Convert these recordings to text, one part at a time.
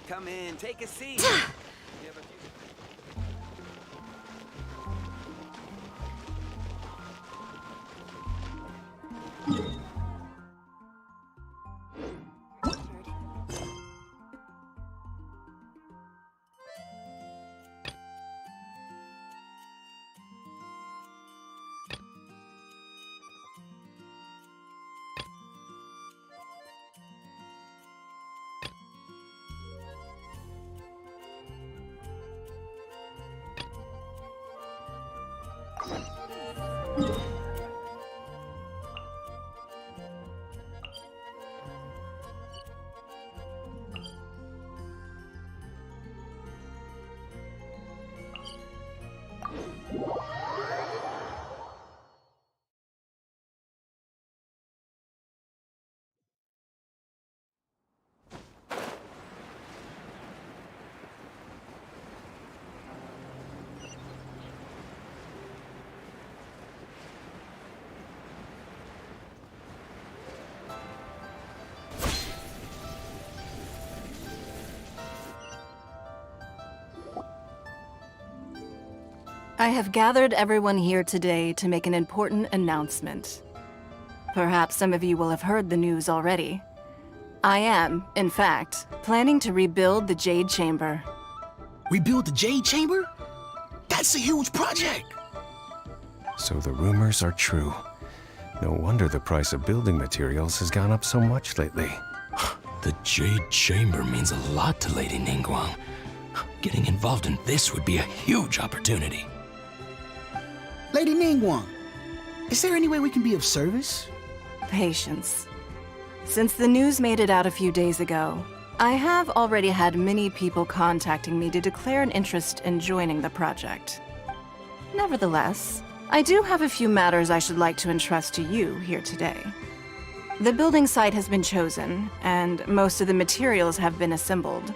Come in, take a seat. We have a few- I have gathered everyone here today to make an important announcement. Perhaps some of you will have heard the news already. I am, in fact, planning to rebuild the Jade Chamber. Rebuild the Jade Chamber? That's a huge project! So the rumors are true. No wonder the price of building materials has gone up so much lately. The Jade Chamber means a lot to Lady Ningguang. Getting involved in this would be a huge opportunity. Lady Ningguang, is there any way we can be of service? Patience. Since the news made it out a few days ago, I have already had many people contacting me to declare an interest in joining the project. Nevertheless, I do have a few matters I should like to entrust to you here today. The building site has been chosen, and most of the materials have been assembled.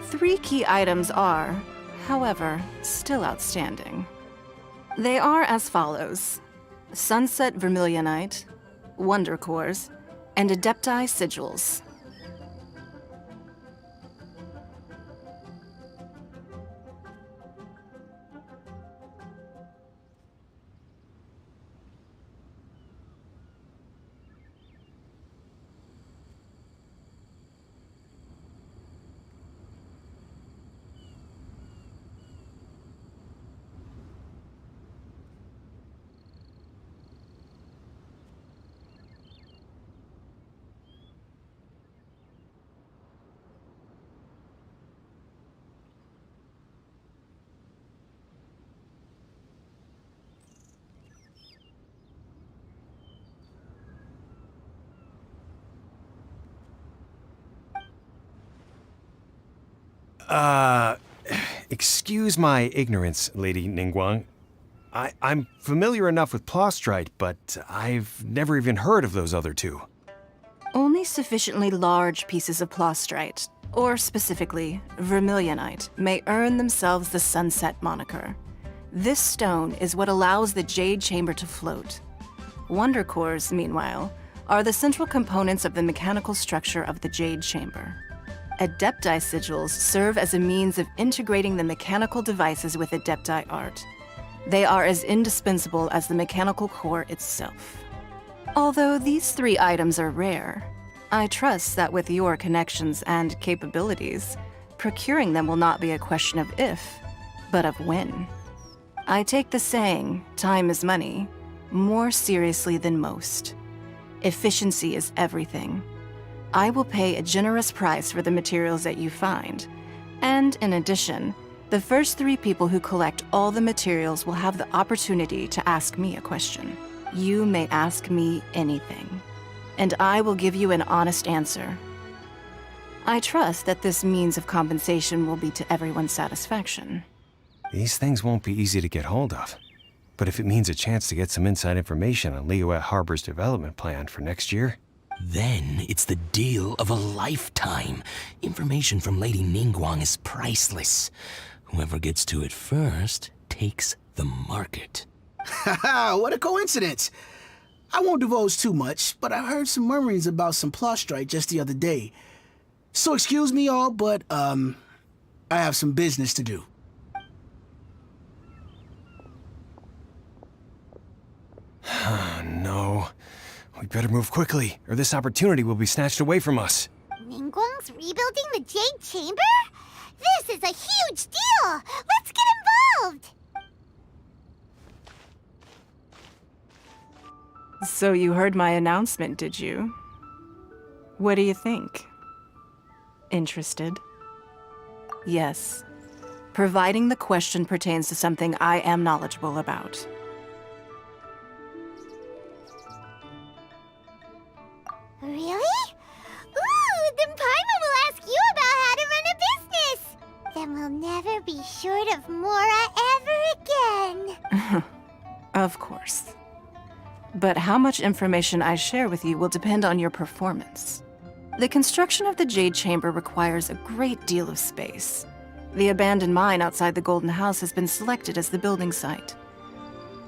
3 key items are, however, still outstanding. They are as follows: Sunset Vermilionite, Wonder Cores, and Adepti Sigils. Excuse my ignorance, Lady Ningguang. I'm familiar enough with Plostrite, but I've never even heard of those other two. Only sufficiently large pieces of Plostrite, or specifically Vermilionite, may earn themselves the Sunset moniker. This stone is what allows the Jade Chamber to float. Wonder Cores, meanwhile, are the central components of the mechanical structure of the Jade Chamber. Adepti Sigils serve as a means of integrating the mechanical devices with Adepti art. They are as indispensable as the mechanical core itself. Although these 3 items are rare, I trust that with your connections and capabilities, procuring them will not be a question of if, but of when. I take the saying, time is money, more seriously than most. Efficiency is everything. I will pay a generous price for the materials that you find, and in addition, the first 3 people who collect all the materials will have the opportunity to ask me a question. You may ask me anything, and I will give you an honest answer. I trust that this means of compensation will be to everyone's satisfaction. These things won't be easy to get hold of. But if it means a chance to get some inside information on Liyue Harbor's development plan for next year, Then it's the deal of a lifetime. Information from Lady Ningguang is priceless. Whoever gets to it first takes the market. Haha, what a coincidence! I won't divulge too much, but I heard some murmurings about some Plostrite just the other day. So excuse me all, but, I have some business to do. No. We better move quickly, or this opportunity will be snatched away from us. Ningguang's rebuilding the Jade Chamber? This is a huge deal! Let's get involved! So you heard my announcement, did you? What do you think? Interested? Yes. Providing the question pertains to something I am knowledgeable about. Really? Ooh, then Paimon will ask you about how to run a business! Then we'll never be short of Mora ever again! Of course. But how much information I share with you will depend on your performance. The construction of the Jade Chamber requires a great deal of space. The abandoned mine outside the Golden House has been selected as the building site.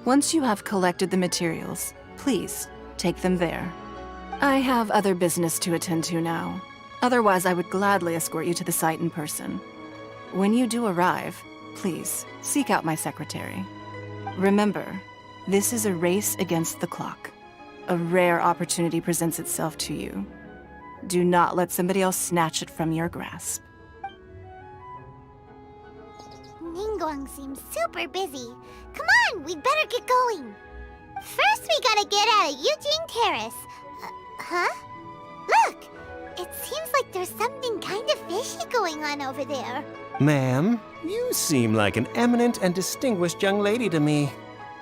Once you have collected the materials, please take them there. I have other business to attend to now. Otherwise, I would gladly escort you to the site in person. When you do arrive, please seek out my secretary. Remember, this is a race against the clock. A rare opportunity presents itself to you. Do not let somebody else snatch it from your grasp. Ningguang seems super busy. Come on, we'd better get going. First, we gotta get out of Eugene Terrace. Huh? Look! It seems like there's something kind of fishy going on over there. Ma'am, you seem like an eminent and distinguished young lady to me.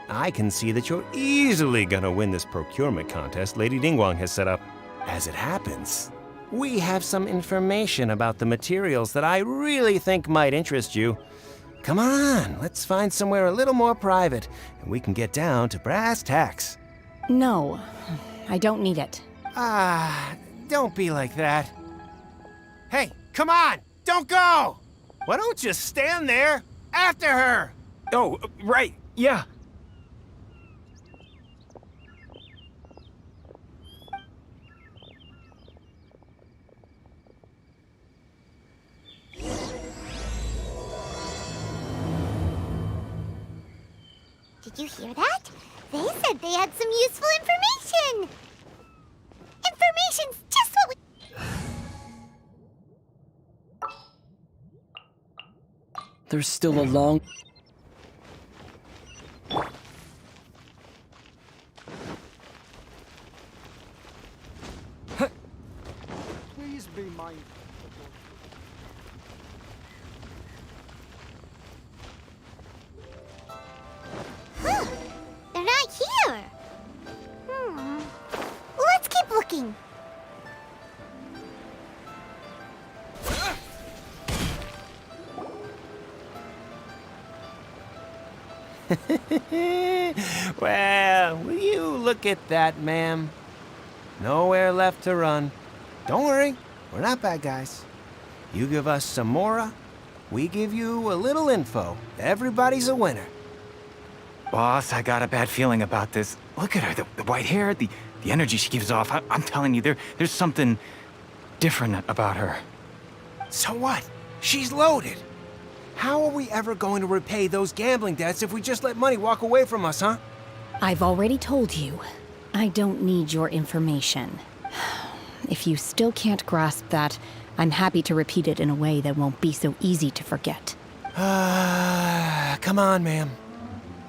I can see that you're easily gonna win this procurement contest Lady Ningguang has set up. As it happens, we have some information about the materials that I really think might interest you. Come on, let's find somewhere a little more private, and we can get down to brass tacks. No, I don't need it. Don't be like that. Hey, come on, don't go! Why don't you stand there after her? Oh, right, yeah. Did you hear that? They said they had some useful information! Information's just what we... There's still a long... Please be mindful. Huh. They're not here. Let's keep looking. Well, will you look at that, ma'am? Nowhere left to run. Don't worry, we're not bad guys. You give us some Mora, we give you a little info. Everybody's a winner. Boss, I got a bad feeling about this. Look at her, the white hair, the energy she gives off. I'm telling you, there's something different about her. So what? She's loaded. How are we ever going to repay those gambling debts if we just let money walk away from us, huh? I've already told you. I don't need your information. If you still can't grasp that, I'm happy to repeat it in a way that won't be so easy to forget. Come on, ma'am.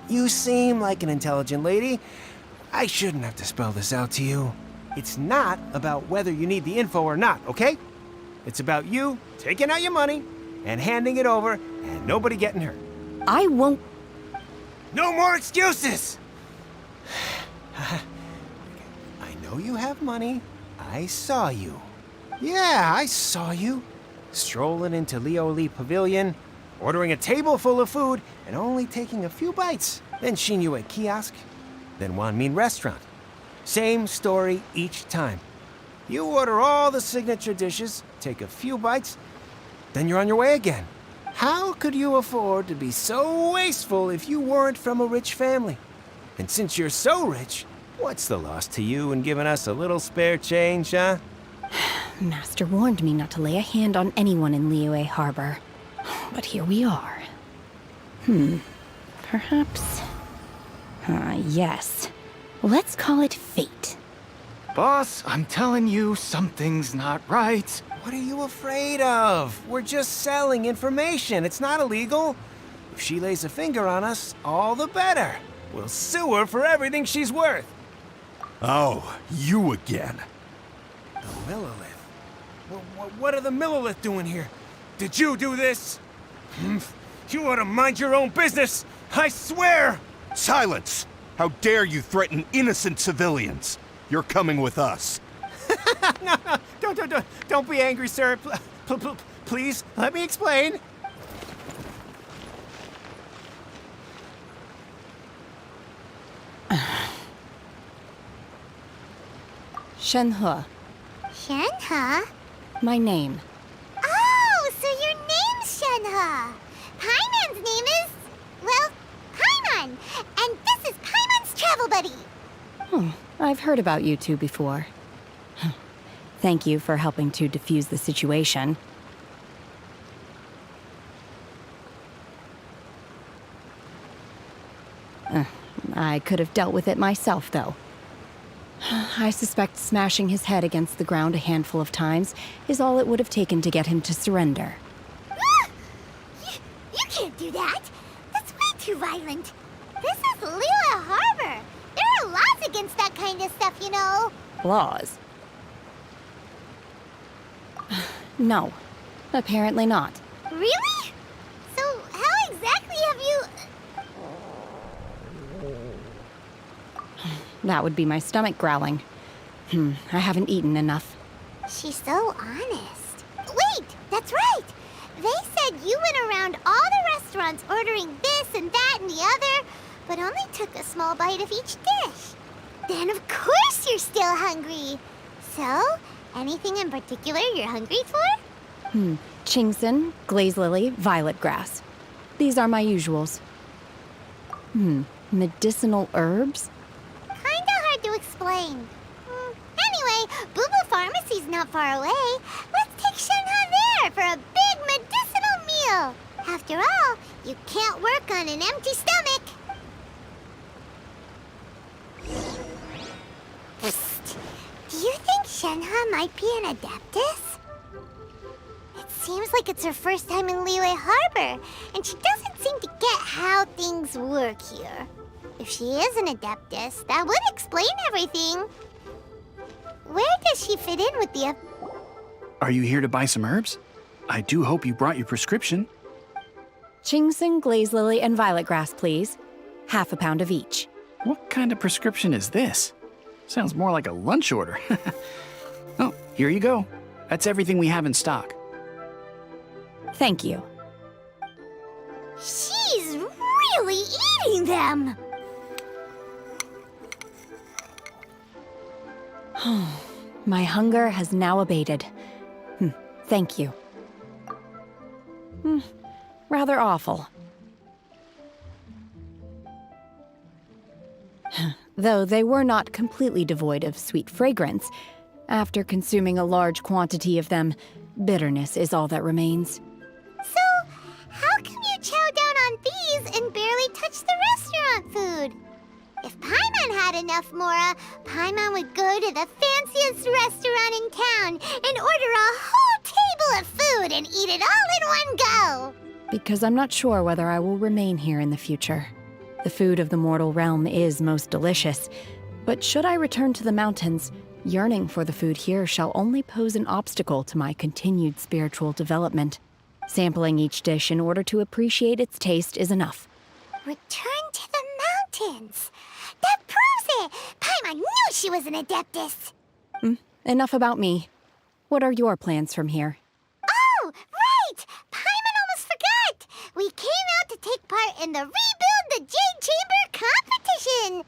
You seem like an intelligent lady. I shouldn't have to spell this out to you. It's not about whether you need the info or not, okay? It's about you taking out your money and handing it over and nobody getting hurt. I won't... No more excuses! I know you have money. I saw you. Yeah, I saw you. Strolling into Leo Lee Pavilion, ordering a table full of food, and only taking a few bites. Then Shinyu at kiosk, then Wanmin restaurant. Same story each time. You order all the signature dishes, take a few bites, then you're on your way again. How could you afford to be so wasteful if you weren't from a rich family? And since you're so rich, what's the loss to you in giving us a little spare change, huh? Master warned me not to lay a hand on anyone in Liyue Harbor. But here we are. Perhaps... yes. Let's call it fate. Boss, I'm telling you, something's not right. What are you afraid of? We're just selling information. It's not illegal. If she lays a finger on us, all the better. We'll sue her for everything she's worth. Oh, you again. The Millilith? What are the Millilith doing here? Did you do this? You ought to mind your own business. I swear! Silence! How dare you threaten innocent civilians? You're coming with us. No, don't be angry, sir. Please, let me explain. Shenhe, Shenhe? my name. Oh, so your name's Shenhe. Paimon's name is, well, Paimon. And this is Paimon's travel buddy. I've heard about you two before. Thank you for helping to defuse the situation. I could have dealt with it myself, though. I suspect smashing his head against the ground a handful of times is all it would have taken to get him to surrender. You can't do that. That's way too violent. This is Liyue Harbor. There are laws against that kind of stuff, you know. Laws? No, apparently not. Really? So how exactly have you... That would be my stomach growling. I haven't eaten enough. She's so honest. Wait, that's right. They said you went around all the restaurants ordering this and that and the other, but only took a small bite of each dish. Then of course you're still hungry. So, anything in particular you're hungry for? Chingson, glaze lily, violet grass. These are my usuals. Medicinal herbs? Kinda hard to explain. Anyway, Boo Boo Pharmacy's not far away. Let's take Shenhe there for a big medicinal meal. After all, you can't work on an empty stomach. Psst. Do you think Shenhe might be an Adeptus? It seems like it's her first time in Liyue Harbor, and she doesn't seem to get how things work here. If she is an Adeptus, that would explain everything. Where does she fit in with the... Are you here to buy some herbs? I do hope you brought your prescription. Chingson, glaze lily, and violet grass, please. Half a pound of each. What kind of prescription is this? Sounds more like a lunch order. Oh, here you go. That's everything we have in stock. Thank you. She's really eating them! My hunger has now abated. Thank you. Rather awful. Though they were not completely devoid of sweet fragrance, after consuming a large quantity of them, bitterness is all that remains. So, how can you chow down on these and barely touch the restaurant food? If Paimon had enough Mora, Paimon would go to the fanciest restaurant in town and order a whole table of food and eat it all in one go. Because I'm not sure whether I will remain here in the future. The food of the mortal realm is most delicious, but should I return to the mountains, yearning for the food here shall only pose an obstacle to my continued spiritual development. Sampling each dish in order to appreciate its taste is enough. Return to the mountains. That proves it! Paimon knew she was an Adeptus. Enough about me. What are your plans from here? Oh, right! Paimon almost forgot! We came out to take part in the Rebuild the Jade Chamber competition!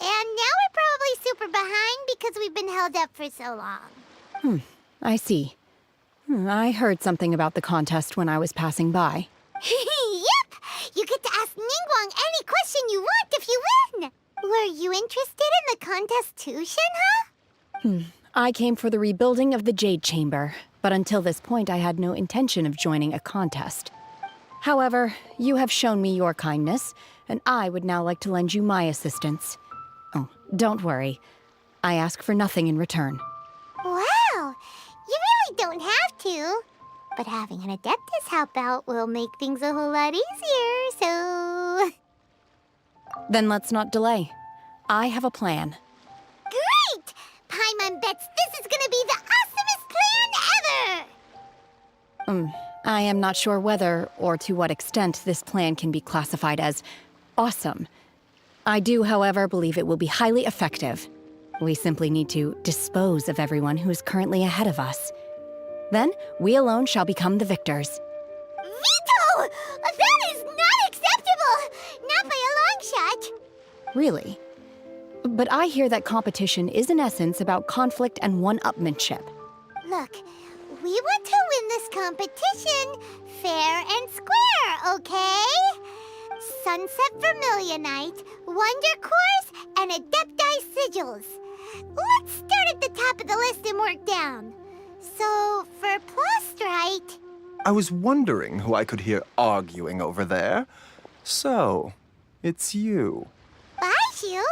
And now we're probably super behind because we've been held up for so long. I see. I heard something about the contest when I was passing by. Yep! You get to ask Ningguang any question you want if you win! Were you interested in the contest too, Shenhe? I came for the rebuilding of the Jade Chamber, but until this point I had no intention of joining a contest. However, you have shown me your kindness, and I would now like to lend you my assistance. Oh, don't worry. I ask for nothing in return. Wow! You really don't have to. But having an Adeptus help out will make things a whole lot easier, so... Then let's not delay. I have a plan. Great! Paimon bets this is gonna be the awesomest plan ever! I am not sure whether or to what extent this plan can be classified as awesome. I do, however, believe it will be highly effective. We simply need to dispose of everyone who is currently ahead of us. Then, we alone shall become the victors. Veto! That is not acceptable! Not by a long shot! Really? But I hear that competition is in essence about conflict and one-upmanship. Look, we want to win this competition fair and square, okay? Sunset Vermilionite, Wonder Cores, and Adepti Sigils. Let's start at the top of the list and work down. So, for Plostrite... I was wondering who I could hear arguing over there. So, it's you. Baishu?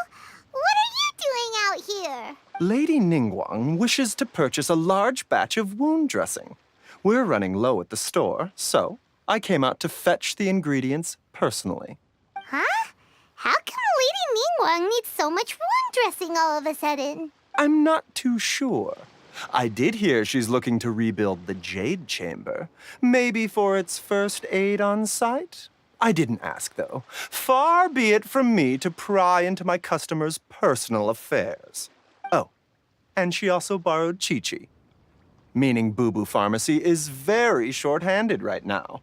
What are you doing out here? Lady Ningguang wishes to purchase a large batch of wound dressing. We're running low at the store, so I came out to fetch the ingredients personally. Huh? How come Lady Ningguang needs so much wound dressing all of a sudden? I'm not too sure. I did hear she's looking to rebuild the Jade Chamber. Maybe for its first aid on site? I didn't ask, though. Far be it from me to pry into my customers' personal affairs. Oh, and she also borrowed Chi-Chi. Meaning Boo Boo Pharmacy is very short-handed right now.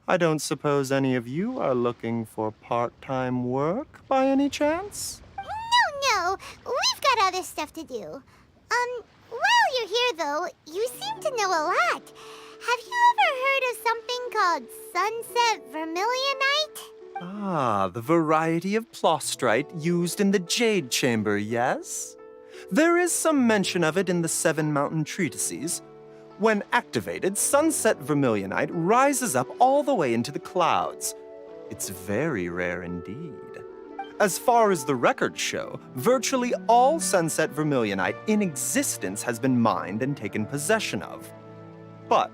I don't suppose any of you are looking for part-time work by any chance? No, we've got other stuff to do. While you're here, though, you seem to know a lot. Have you ever heard of something called Sunset Vermilionite? Ah, the variety of plostrite used in the Jade Chamber, yes? There is some mention of it in the Seven Mountain Treatises. When activated, Sunset Vermilionite rises up all the way into the clouds. It's very rare indeed. As far as the records show, virtually all Sunset Vermilionite in existence has been mined and taken possession of. But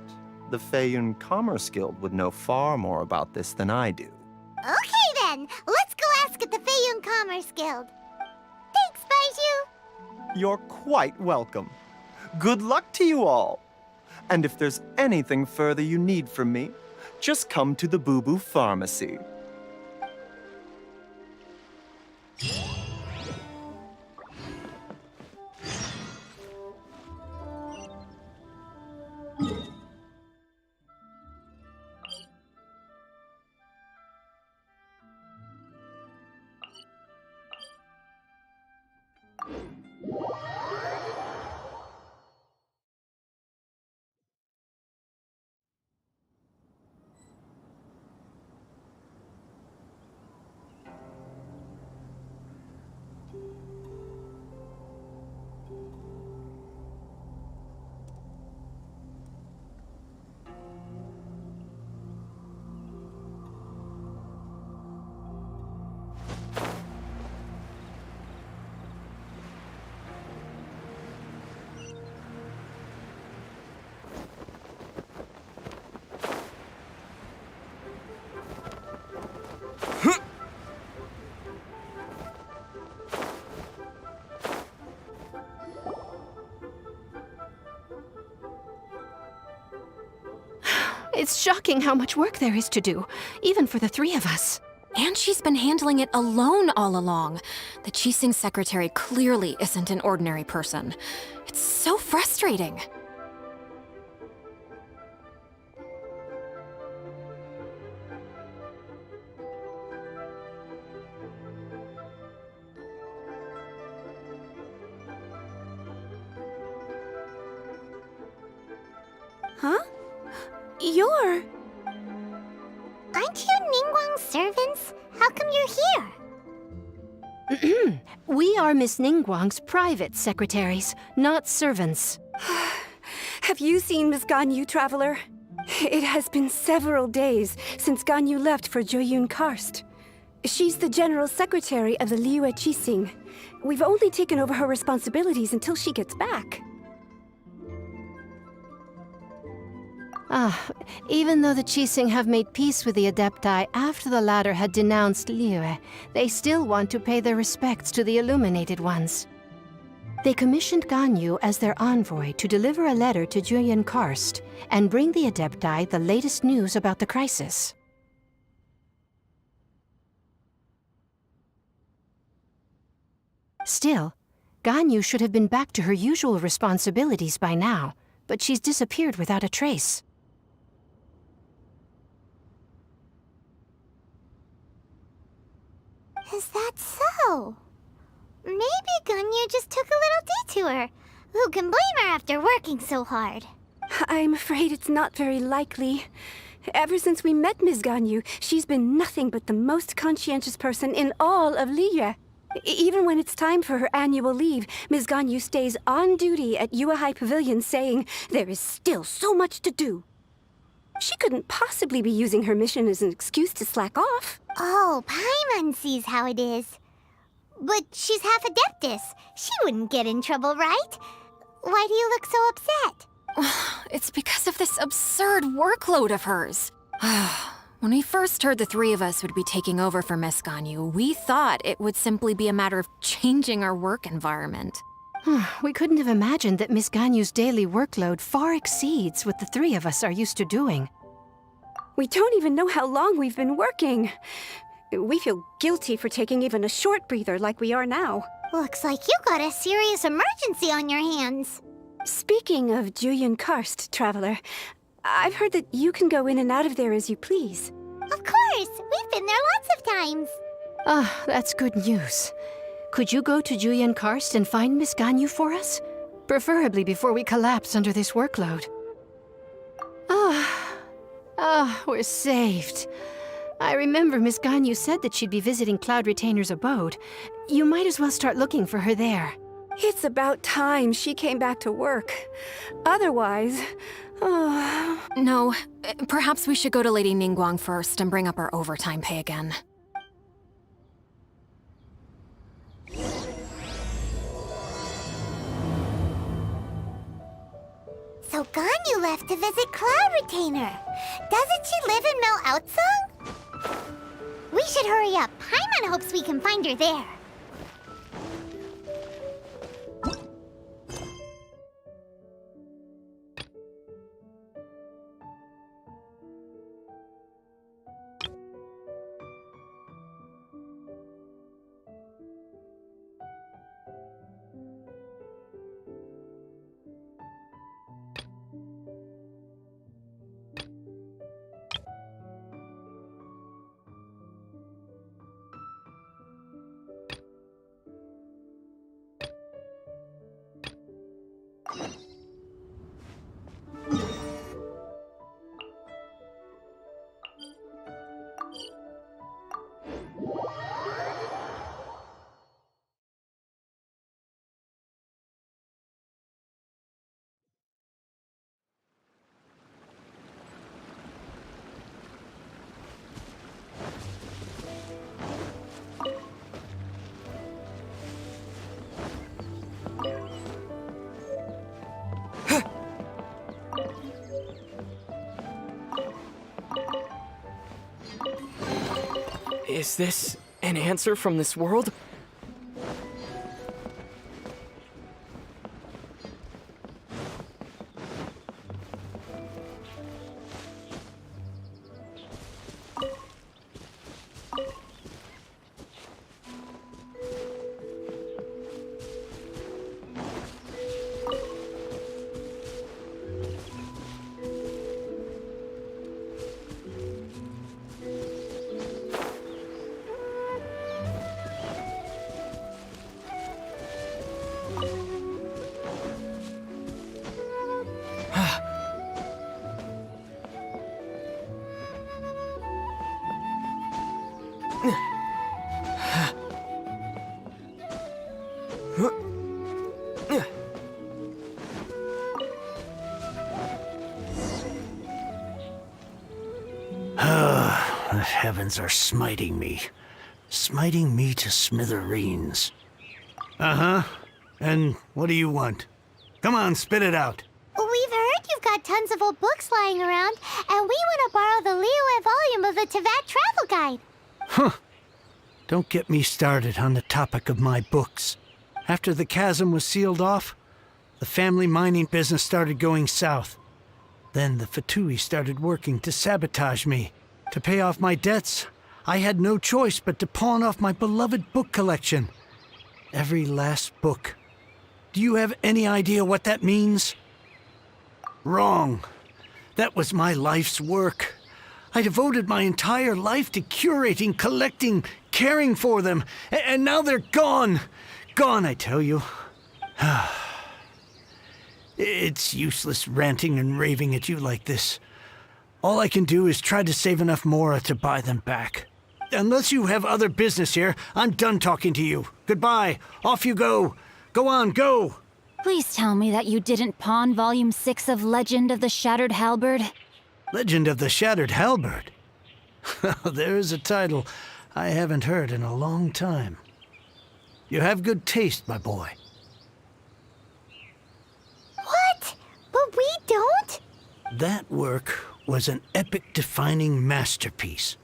the Feiyun Commerce Guild would know far more about this than I do. Okay then, let's go ask at the Feiyun Commerce Guild. Thanks, Baishu. You're quite welcome. Good luck to you all. And if there's anything further you need from me, just come to the Boo Boo Pharmacy. It's shocking how much work there is to do, even for the three of us. And she's been handling it alone all along. The Qixing secretary clearly isn't an ordinary person. It's so frustrating. Huh? You're... Aren't you Ningguang's servants? How come you're here? We are Miss Ningguang's private secretaries, not servants. Have you seen Miss Ganyu, Traveler? It has been several days since Ganyu left for Joyun Karst. She's the general secretary of the Liyue Qixing. We've only taken over her responsibilities until she gets back. Even though the Qixing have made peace with the Adepti after the latter had denounced Liyue, they still want to pay their respects to the Illuminated Ones. They commissioned Ganyu as their envoy to deliver a letter to Julian Karst and bring the Adepti the latest news about the crisis. Still, Ganyu should have been back to her usual responsibilities by now, but she's disappeared without a trace. Is that so? Maybe Ganyu just took a little detour. Who can blame her after working so hard? I'm afraid it's not very likely. Ever since we met Ms. Ganyu, she's been nothing but the most conscientious person in all of Liyue. Even when it's time for her annual leave, Ms. Ganyu stays on duty at Yuehai Pavilion saying there is still so much to do. She couldn't possibly be using her mission as an excuse to slack off. Oh, Paimon sees how it is. But she's half Adeptus. She wouldn't get in trouble, right? Why do you look so upset? It's because of this absurd workload of hers. When we first heard the three of us would be taking over for Miss Ganyu, we thought it would simply be a matter of changing our work environment. We couldn't have imagined that Miss Ganyu's daily workload far exceeds what the three of us are used to doing. We don't even know how long we've been working. We feel guilty for taking even a short breather like we are now. Looks like you got a serious emergency on your hands. Speaking of Julian Karst, Traveler, I've heard that you can go in and out of there as you please. Of course! We've been there lots of times. That's good news. Could you go to Julian Karst and find Miss Ganyu for us? Preferably before we collapse under this workload. We're saved. I remember Miss Ganyu said that she'd be visiting Cloud Retainer's abode. You might as well start looking for her there. It's about time she came back to work. Otherwise... No, perhaps we should go to Lady Ningguang first and bring up our overtime pay again. So Ganyu left to visit Cloud Retainer. Doesn't she live in Mel Outsong? We should hurry up. Paimon hopes we can find her there. Is this an answer from this world? The heavens are smiting me to smithereens. Uh-huh. And what do you want? Come on, spit it out. We've heard you've got tons of old books lying around, and we want to borrow the Liyue volume of the Teyvat Travel Guide. Huh. Don't get me started on the topic of my books. After the chasm was sealed off, the family mining business started going south. Then the Fatui started working to sabotage me. To pay off my debts, I had no choice but to pawn off my beloved book collection. Every last book. Do you have any idea what that means? Wrong. That was my life's work. I devoted my entire life to curating, collecting, caring for them, and now they're gone. Gone, I tell you. It's useless ranting and raving at you like this. All I can do is try to save enough Mora to buy them back. Unless you have other business here, I'm done talking to you. Goodbye. Off you go. Go on, go. Please tell me that you didn't pawn Volume 6 of Legend of the Shattered Halberd. Legend of the Shattered Halberd? There's a title I haven't heard in a long time. You have good taste, my boy. What? But we don't? That work was an epic-defining masterpiece.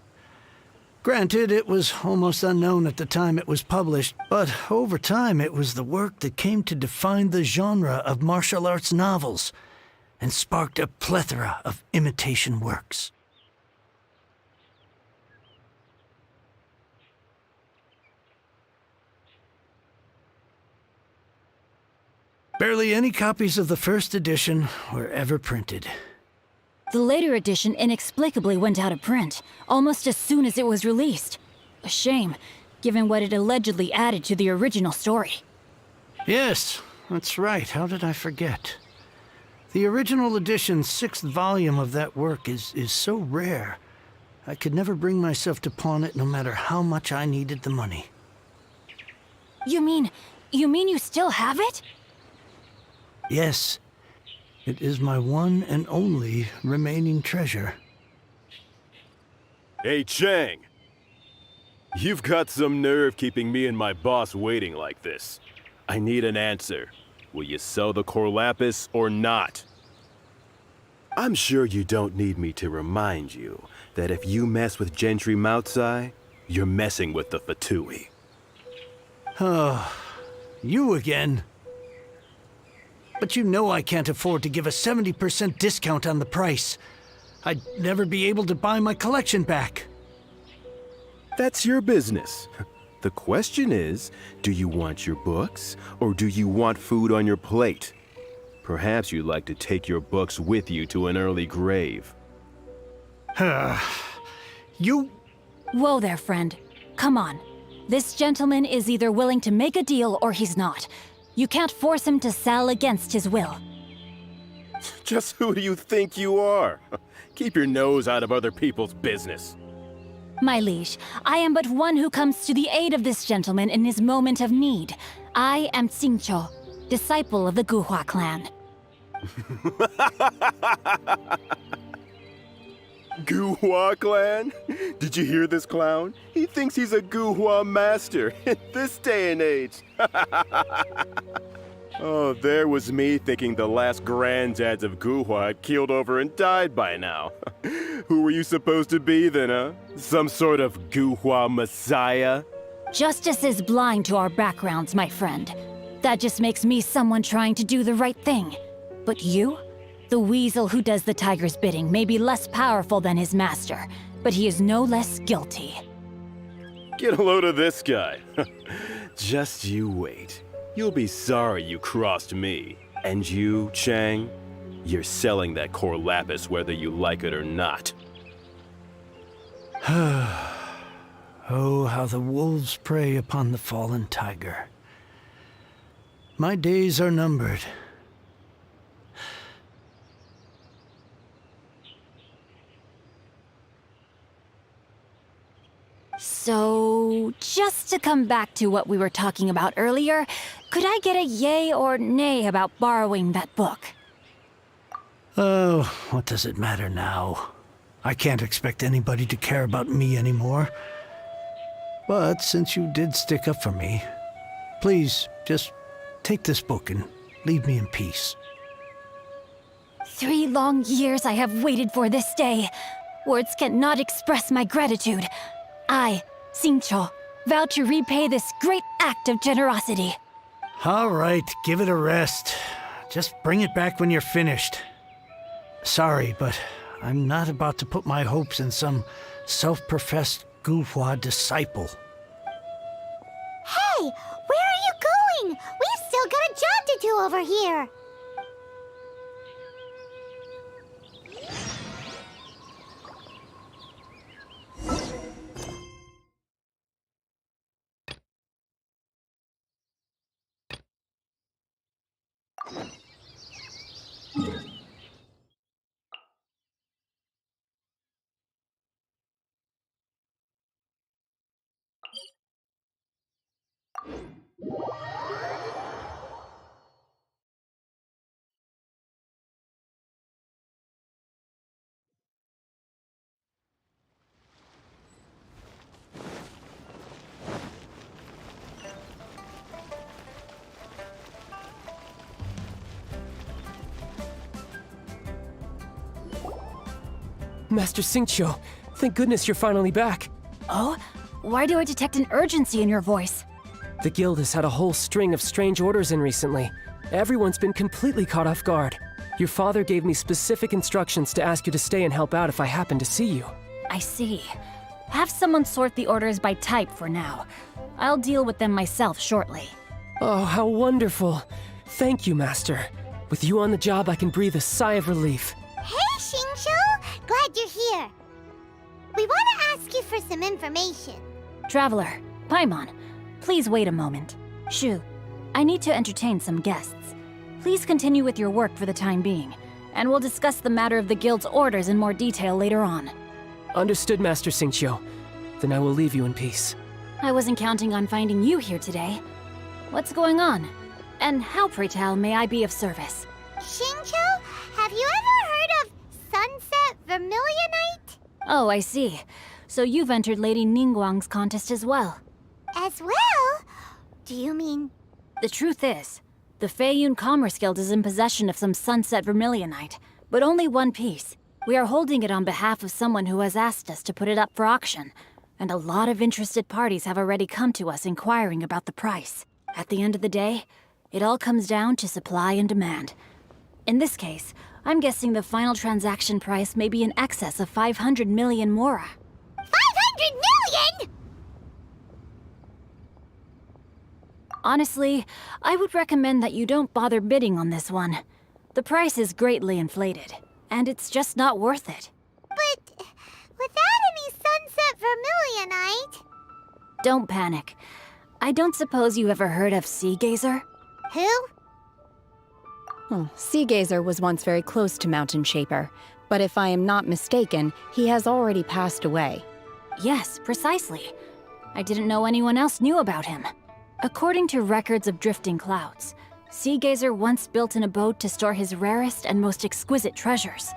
Granted, it was almost unknown at the time it was published, but over time it was the work that came to define the genre of martial arts novels and sparked a plethora of imitation works. Barely any copies of the first edition were ever printed. The later edition inexplicably went out of print, almost as soon as it was released. A shame, given what it allegedly added to the original story. Yes, that's right. How did I forget? The original edition's 6th volume of that work is so rare, I could never bring myself to pawn it no matter how much I needed the money. You mean you still have it? Yes. It is my one and only remaining treasure. Hey, Chang! You've got some nerve keeping me and my boss waiting like this. I need an answer. Will you sell the core lapis or not? I'm sure you don't need me to remind you that if you mess with Gentry Moutsai, you're messing with the Fatui. Oh, you again? But you know I can't afford to give a 70% discount on the price. I'd never be able to buy my collection back. That's your business. The question is, do you want your books, or do you want food on your plate? Perhaps you'd like to take your books with you to an early grave. You... Whoa there, friend. Come on. This gentleman is either willing to make a deal or he's not. You can't force him to sell against his will. Just who do you think you are? Keep your nose out of other people's business. My liege, I am but one who comes to the aid of this gentleman in his moment of need. I am Xingqiu, disciple of the Guhua clan. Guhua clan? Did you hear this clown? He thinks he's a Guhua master in this day and age. Oh, there was me thinking the last granddads of Guhua had keeled over and died by now. Who were you supposed to be then, huh? Some sort of Guhua messiah? Justice is blind to our backgrounds, my friend. That just makes me someone trying to do the right thing. But you? The weasel who does the tiger's bidding may be less powerful than his master, but he is no less guilty. Get a load of this guy. Just you wait. You'll be sorry you crossed me. And you, Chang, you're selling that core lapis whether you like it or not. Oh, how the wolves prey upon the fallen tiger. My days are numbered. So, just to come back to what we were talking about earlier, could I get a yay or nay about borrowing that book? Oh, what does it matter now? I can't expect anybody to care about me anymore. But since you did stick up for me, please just take this book and leave me in peace. 3 long years I have waited for this day. Words cannot express my gratitude. I, Xingqiu, vow to repay this great act of generosity. All right, give it a rest. Just bring it back when you're finished. Sorry, but I'm not about to put my hopes in some self-professed Guhua disciple. Hey, where are you going? We've still got a job to do over here. Master Xingqiu, thank goodness you're finally back. Oh? Why do I detect an urgency in your voice? The guild has had a whole string of strange orders in recently. Everyone's been completely caught off guard. Your father gave me specific instructions to ask you to stay and help out if I happen to see you. I see. Have someone sort the orders by type for now. I'll deal with them myself shortly. Oh, how wonderful. Thank you, Master. With you on the job, I can breathe a sigh of relief. Hey, Xingqiu! Glad you're here. We want to ask you for some information. Traveler, Paimon, please wait a moment. Shu, I need to entertain some guests. Please continue with your work for the time being, and we'll discuss the matter of the guild's orders in more detail later on. Understood, Master Xingqiu. Then I will leave you in peace. I wasn't counting on finding you here today. What's going on? And how, pray tell, may I be of service? Xingqiu, have you ever heard of Sunset Vermilionite? Oh, I see. So you've entered Lady Ningguang's contest as well. As well? Do you mean... The truth is, the Feiyun Commerce Guild is in possession of some Sunset Vermilionite, but only one piece. We are holding it on behalf of someone who has asked us to put it up for auction, and a lot of interested parties have already come to us inquiring about the price. At the end of the day, it all comes down to supply and demand. In this case, I'm guessing the final transaction price may be in excess of 500 million mora. 500 million?! Honestly, I would recommend that you don't bother bidding on this one. The price is greatly inflated, and it's just not worth it. But without any Sunset Vermilionite... Don't panic. I don't suppose you ever heard of Sea Gazer? Who? Oh, Sea Gazer was once very close to Mountain Shaper, but if I am not mistaken, he has already passed away. Yes, precisely. I didn't know anyone else knew about him. According to records of drifting clouds, Sea Gazer once built an abode to store his rarest and most exquisite treasures,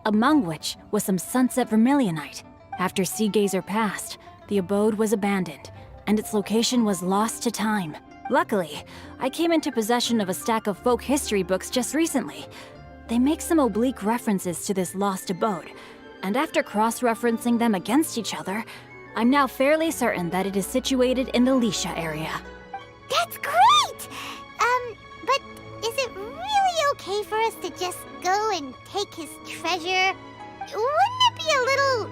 among which was some Sunset Vermilionite. After Sea Gazer passed, the abode was abandoned, and its location was lost to time. Luckily, I came into possession of a stack of folk history books just recently. They make some oblique references to this lost abode, and after cross-referencing them against each other, I'm now fairly certain that it is situated in the Lisha area. That's great! But is it really okay for us to just go and take his treasure? Wouldn't it be a little,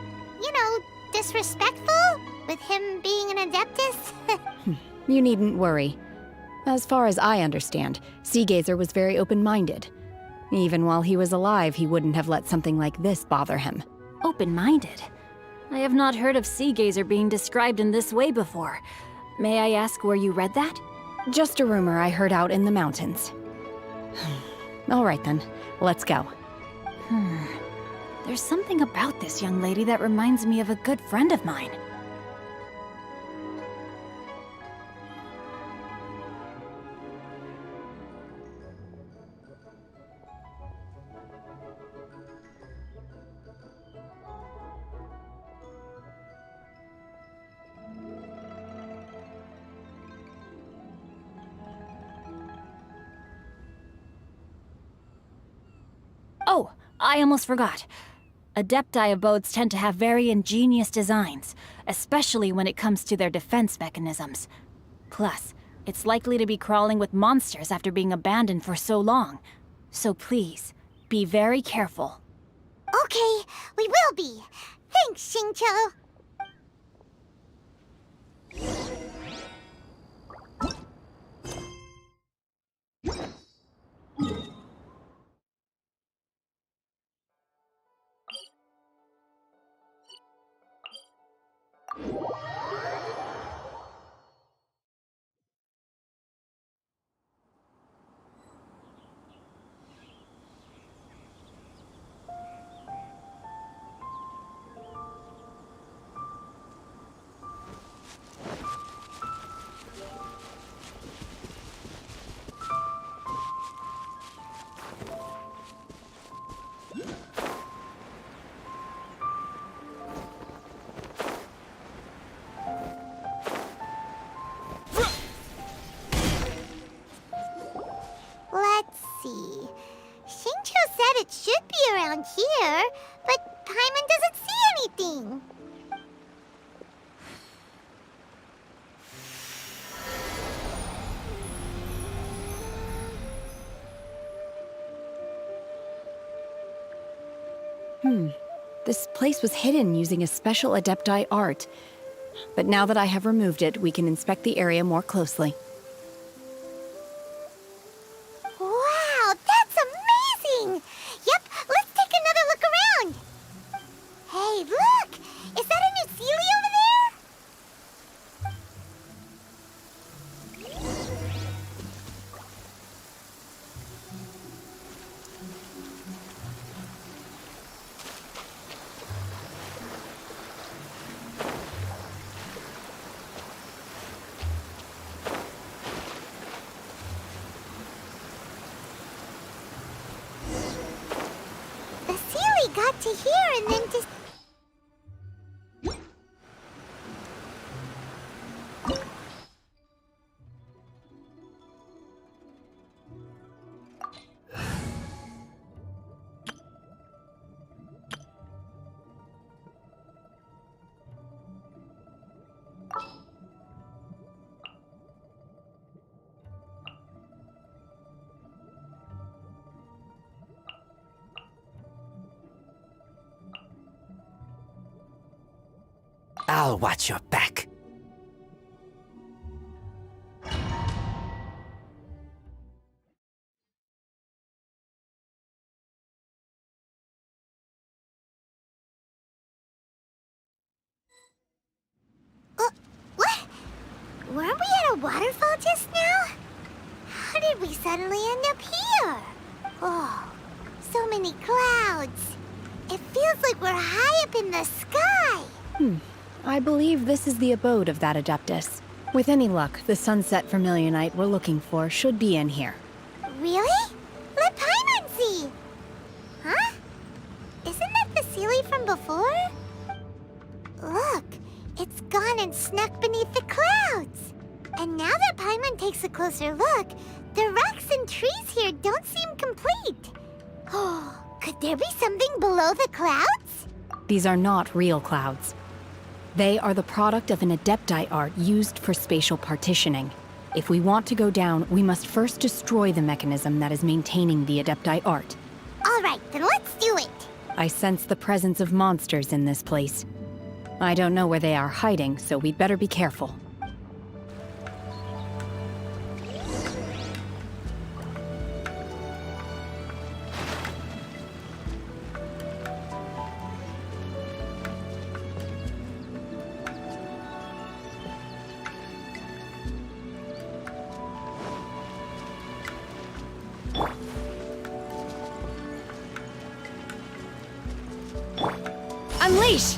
disrespectful with him being an Adeptus? You needn't worry. As far as I understand, Sea Gazer was very open-minded. Even while he was alive, he wouldn't have let something like this bother him. Open-minded? I have not heard of Sea Gazer being described in this way before. May I ask where you read that? Just a rumor I heard out in the mountains. All right then, let's go. There's something about this young lady that reminds me of a good friend of mine. I almost forgot. Adepti abodes tend to have very ingenious designs, especially when it comes to their defense mechanisms. Plus, it's likely to be crawling with monsters after being abandoned for so long. So please, be very careful. Okay, we will be. Thanks, Xingqiu. Let's see. Xingqiu said it should be around here, but Paimon doesn't see anything. This place was hidden using a special Adepti art. But now that I have removed it, we can inspect the area more closely. Wow, that's amazing! Yep, let's take another look around. Hey, look! Is that a new Sealy over there? The Sealy got to here and then just... I'll watch your back. What? Weren't we at a waterfall just now? How did we suddenly end up here? Oh, so many clouds. It feels like we're high up in the sky. I believe this is the abode of that Adeptus. With any luck, the sunset vermilionite we're looking for should be in here. Really? Let Paimon see. Huh? Isn't that the Sealy from before? Look, it's gone and snuck beneath the clouds. And now that Paimon takes a closer look, the rocks and trees here don't seem complete. Oh, could there be something below the clouds? These are not real clouds. They are the product of an Adepti art used for spatial partitioning. If we want to go down, we must first destroy the mechanism that is maintaining the Adepti art. All right, then let's do it. I sense the presence of monsters in this place. I don't know where they are hiding, so we'd better be careful. Unleash!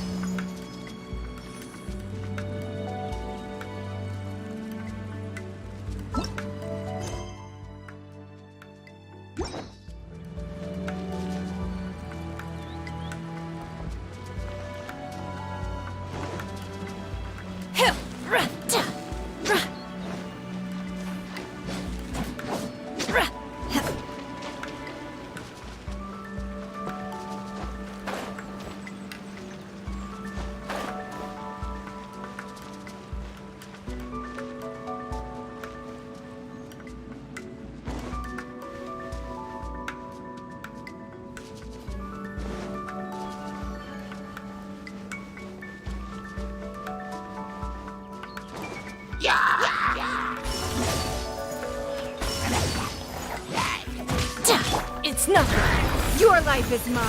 It's nothing. Your life is mine.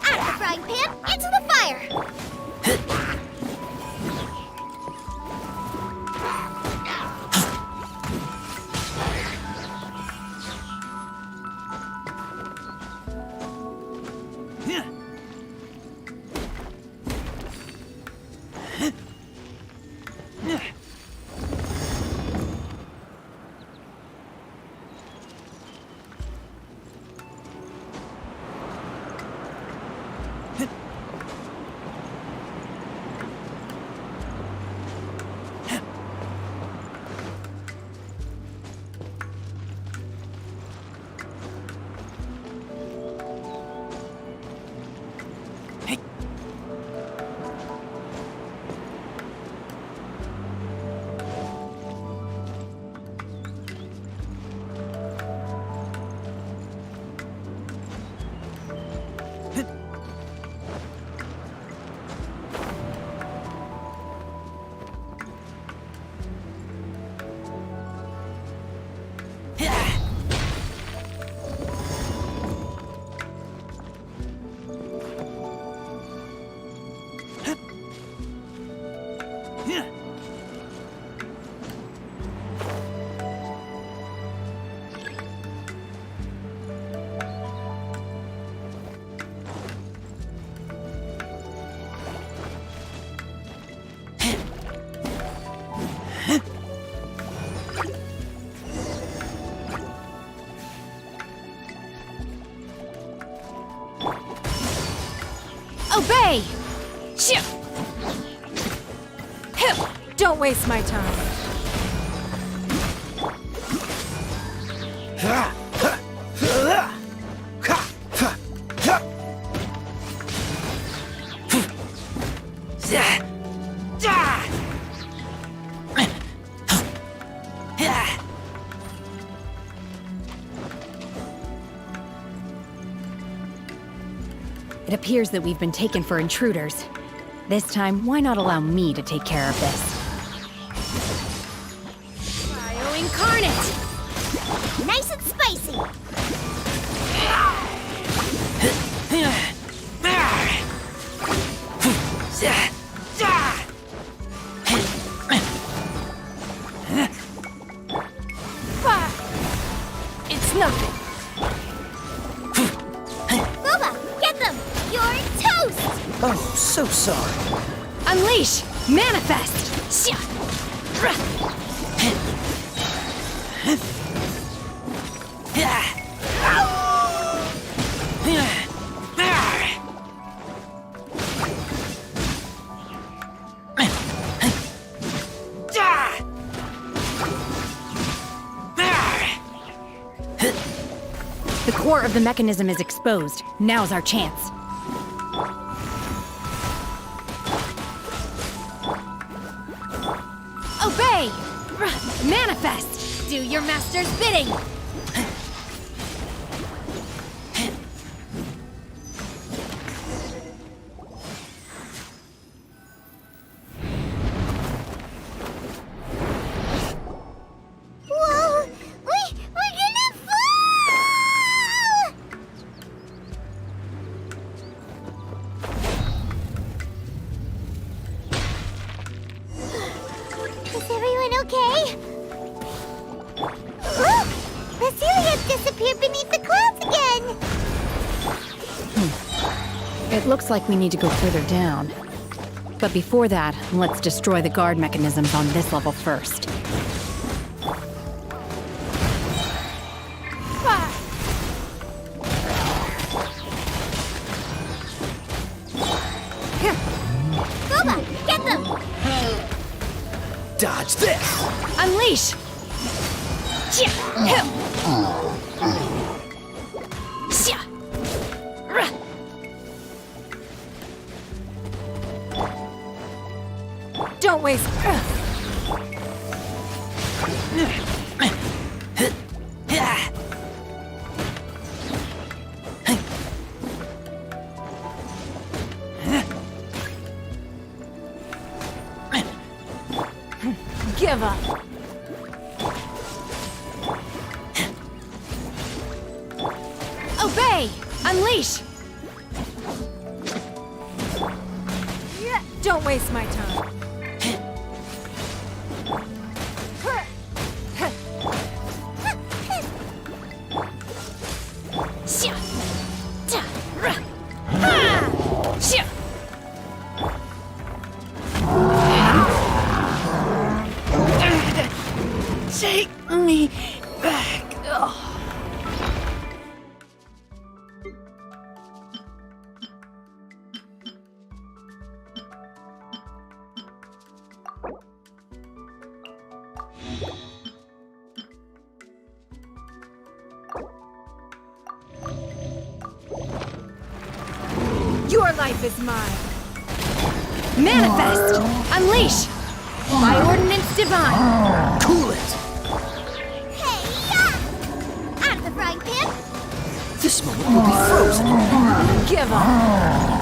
Out of the frying pan, into the fire! Obey! Don't waste my time. It appears that we've been taken for intruders. This time, why not allow me to take care of this? Cryo incarnate! Nice and spicy! It's nothing. Boba, get them! You're toast! Oh, so sorry. Unleash! Manifest! The core of the mechanism is exposed. Now's our chance. Obey! Manifest! Do your master's bidding! Whoa! We're gonna fall! Is everyone okay? Look! The Celia's disappeared beneath the clouds again! It looks like we need to go further down. But before that, let's destroy the guard mechanisms on this level first. Boba, get them! Dodge this! Unleash! Don't waste. Give up. Obey! Unleash! Don't waste my time. Take me back. Your life is mine. Manifest! Unleash! By ordinance divine! Cool it! Out of the frying pan! This moment will be frozen. Give up!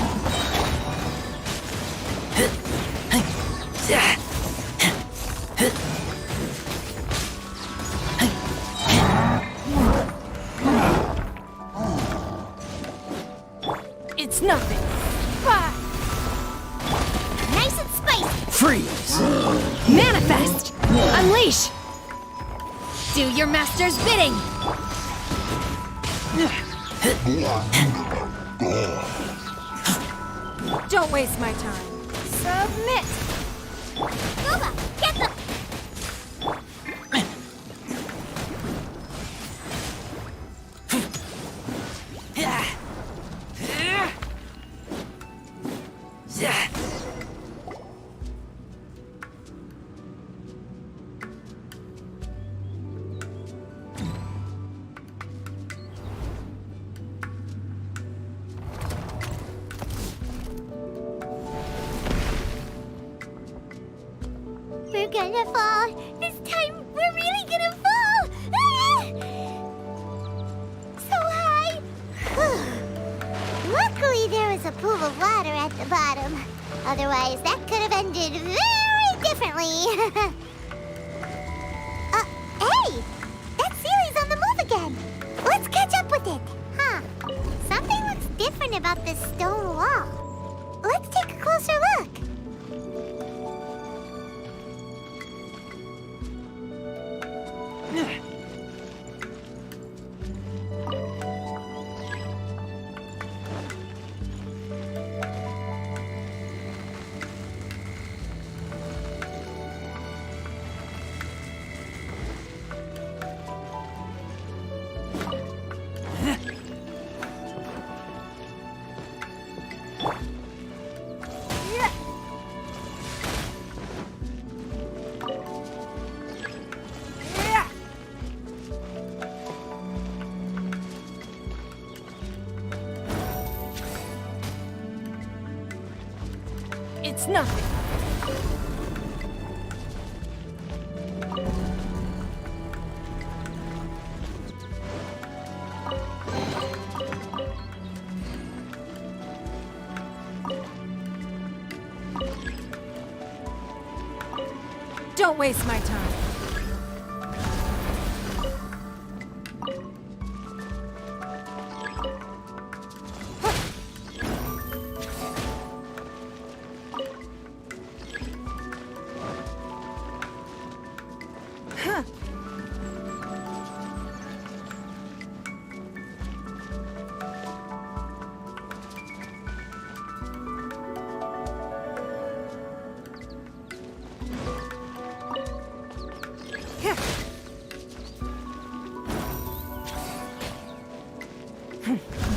It's nothing. Nice and spicy! Freeze! Manifest! Unleash! Do your master's bidding! Don't waste my time. Submit! Gooba, get them! We're gonna fall. This time, we're really gonna fall. Ah! So high. Luckily, there was a pool of water at the bottom. Otherwise, that could have ended very differently. Hey! That Sealy's on the move again. Let's catch up with it. Huh. Something looks different about this stone wall. Let's take a closer look. It's nothing. Don't waste my time.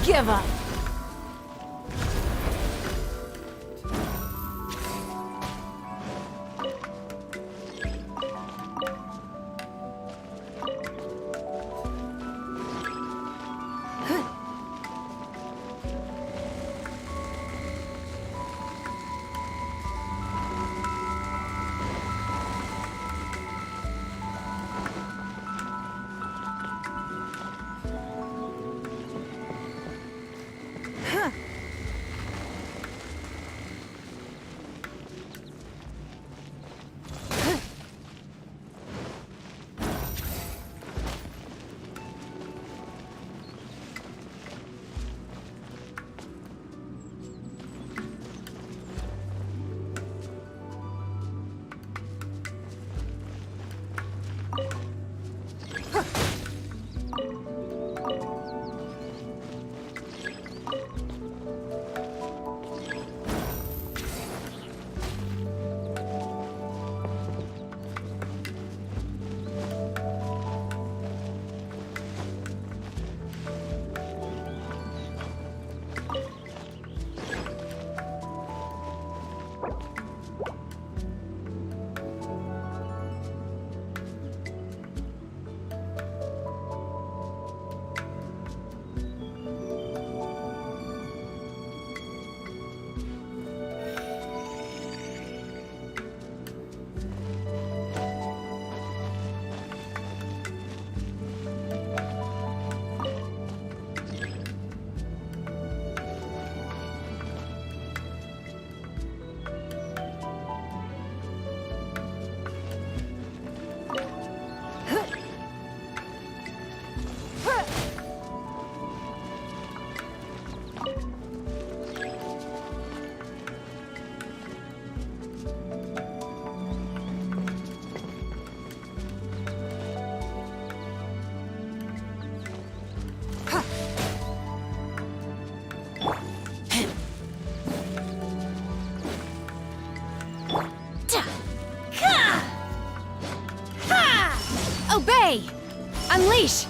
Give up. Obey! Unleash!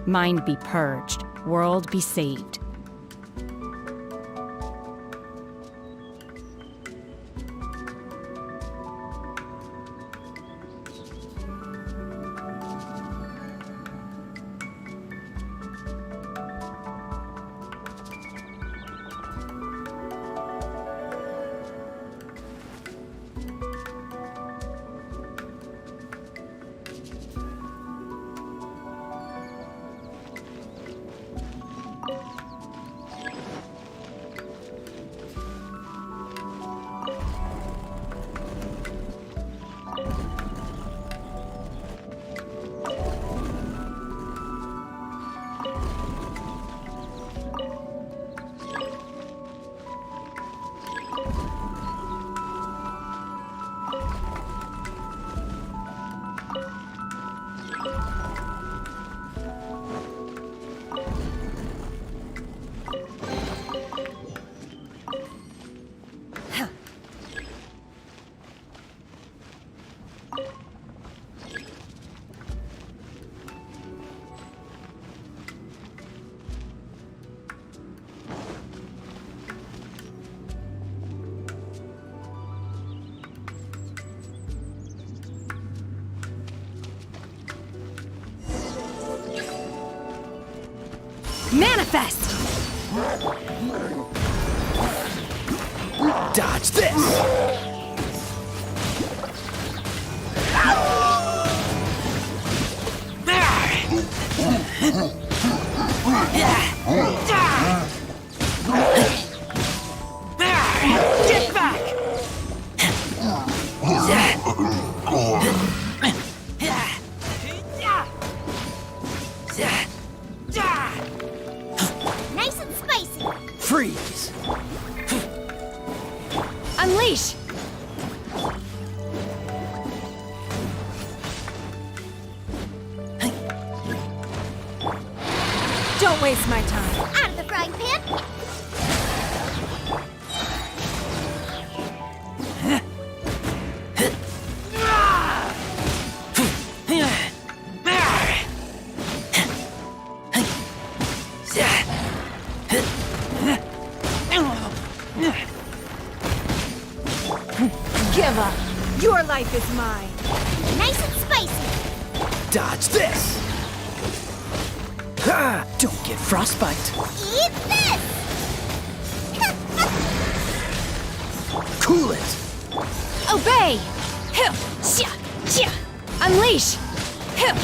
Mind be purged, world be saved. Manifest! Dodge this! Get back! Nice and spicy. Freeze! Unleash! Don't waste my time. Out of the frying pan. Give up. Your life is mine. Nice and spicy. Dodge this! Ha! Don't get frostbite. Eat this. Cool it! Obey! Hip! Shia! Shia! Unleash! Hip!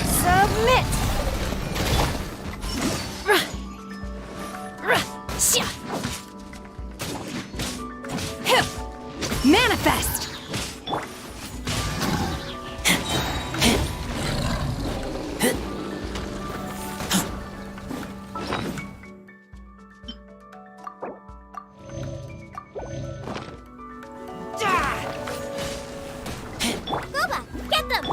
Submit! Shia! Hip! Manifest! Boba, get them.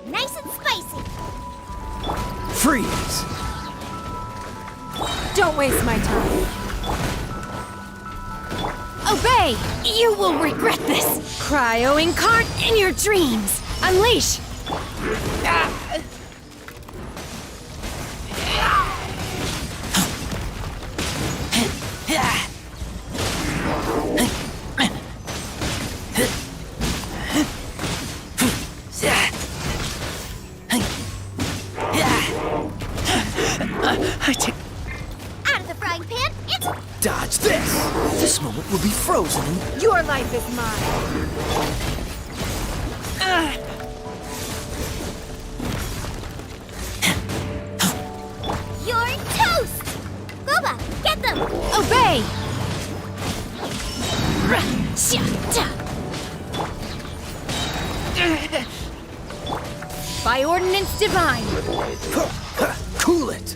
Nice and spicy. Freeze! Don't waste my time. Obey! You will regret this! Cryo incarnate in your dreams! Unleash! I take. Out of the frying pan. It's Dodge this! This moment will be frozen in. Your life is mine! your toast. Boba, get them. Obey! Shia! By ordinance divine! Cool it!